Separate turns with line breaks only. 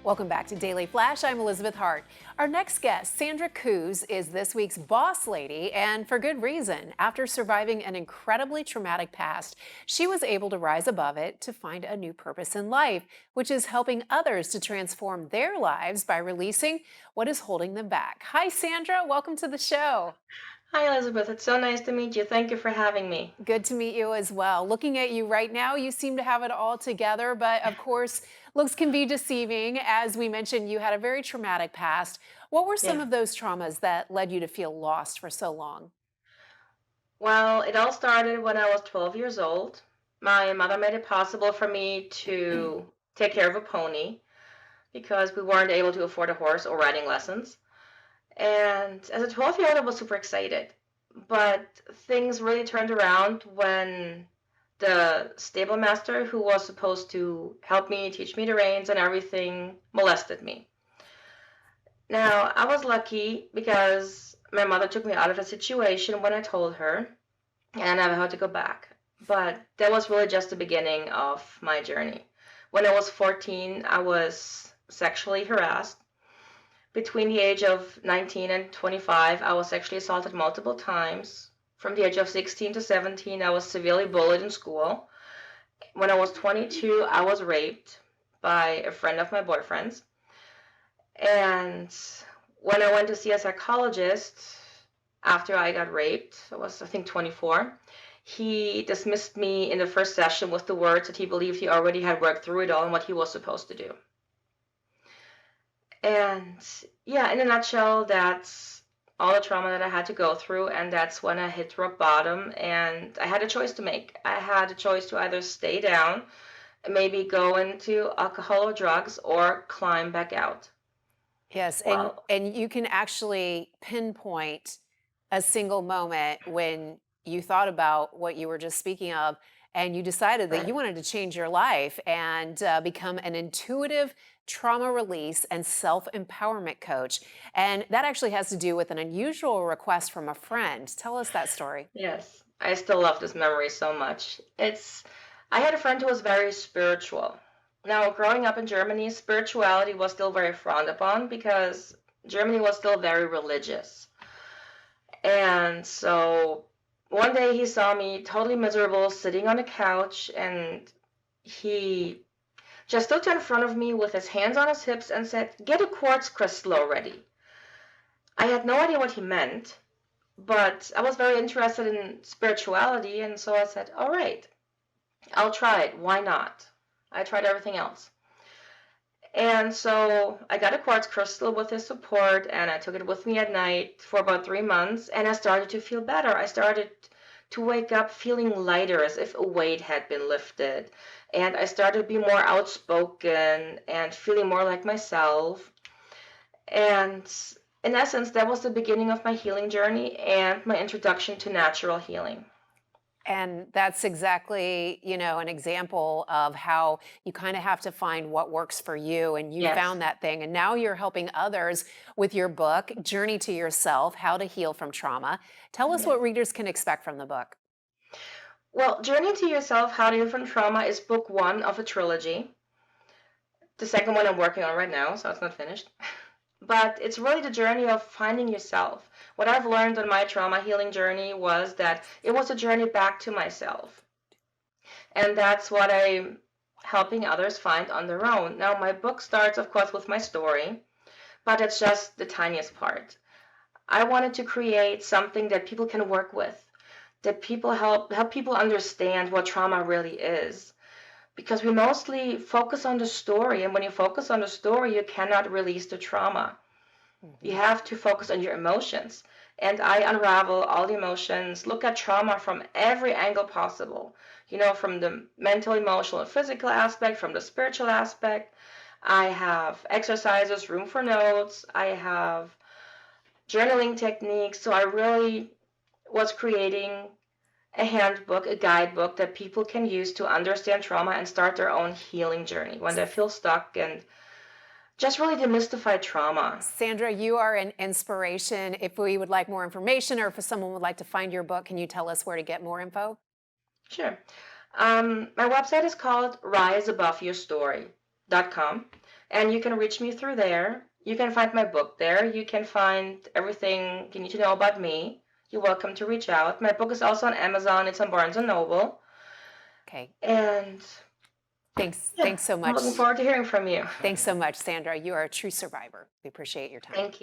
Welcome back to Daily Flash. I'm Elizabeth Hart. Our next guest, Sandra COOZE, is this week's boss lady, and for good reason. After surviving an incredibly traumatic past, she was able to rise above it to find a new purpose in life, which is helping others to transform their lives by releasing what is holding them back. Hi, Sandra. Welcome to the show.
Hi, Elizabeth. It's so nice to meet you. Thank you for having me.
Good to meet you as well. Looking at you right now, you seem to have it all together, but of course, looks can be deceiving. As we mentioned, you had a very traumatic past. What were some
Yeah.
of those traumas that led you to feel lost for so long?
Well, it all started when I was 12 years old. My mother made it possible for me to take care of a pony because we weren't able to afford a horse or riding lessons. And as a 12-year-old, I was super excited. But things really turned around when the stable master, who was supposed to help me, teach me the reins and everything, molested me. Now, I was lucky because my mother took me out of the situation when I told her, and I never had to go back. But that was really just the beginning of my journey. When I was 14, I was sexually harassed. Between the age of 19 and 25, I was sexually assaulted multiple times. From the age of 16 to 17, I was severely bullied in school. When I was 22, I was raped by a friend of my boyfriend's. And when I went to see a psychologist after I got raped, I was, I think, 24, he dismissed me in the first session with the words that he believed he already had worked through it all and what he was supposed to do. And yeah, in a nutshell, that's all the trauma that I had to go through. And that's when I hit rock bottom and I had a choice to make. I had a choice to either stay down, maybe go into alcohol or drugs, or climb back out.
Yes, and
Well,
and you can actually pinpoint a single moment when you thought about what you were just speaking of, and you decided that you
right.
wanted to change your life and become an intuitive trauma release and self empowerment coach. And that actually has to do with an unusual request from a friend. Tell us that story.
Yes, I still love this memory so much. I had a friend who was very spiritual. Now, growing up in Germany, spirituality was still very frowned upon because Germany was still very religious. And so one day he saw me totally miserable sitting on a couch and he just stood in front of me with his hands on his hips and said, "Get a quartz crystal already." I had no idea what he meant, but I was very interested in spirituality, and so I said, all right, I'll try it. Why not? I tried everything else. And so I got a quartz crystal with his support, and I took it with me at night for about 3 months, and I started to feel better. I started to wake up feeling lighter, as if a weight had been lifted. And I started to be more outspoken and feeling more like myself. And in essence, that was the beginning of my healing journey and my introduction to natural healing.
And that's exactly, an example of how you kind of have to find what works for you. And you
Yes.
found that thing. And now you're helping others with your book, Journey to Yourself: How to Heal from Trauma. Tell us
Yeah.
what readers can expect from the book.
Well, Journey to Yourself, How to Heal from Trauma is book one of a trilogy. The second one I'm working on right now, so it's not finished. But it's really the journey of finding yourself. What I've learned on my trauma healing journey was that it was a journey back to myself. And that's what I'm helping others find on their own. Now, my book starts, of course, with my story, but it's just the tiniest part. I wanted to create something that people can work with, that people help people understand what trauma really is. Because we mostly focus on the story, and when you focus on the story, you cannot release the trauma. You
Mhm.
have to focus on your emotions. And I unravel all the emotions, look at trauma from every angle possible. From the mental, emotional, and physical aspect, from the spiritual aspect. I have exercises, room for notes. I have journaling techniques. So I really was creating a handbook, a guidebook that people can use to understand trauma and start their own healing journey when they feel stuck and just really demystify trauma.
Sandra, you are an inspiration. If we would like more information or if someone would like to find your book, can you tell us where to get more info?
Sure. My website is called Rise Above Your Story. and you can reach me through there. You can find my book there. You can find everything you need to know about me. You're welcome to reach out. My book is also on Amazon. It's on Barnes & Noble.
Okay.
And
Thanks.
yeah,
Thanks so
I'm
much.
looking forward to hearing from you.
Thanks so much, Sandra. You are a true survivor. We appreciate your time.
Thank you.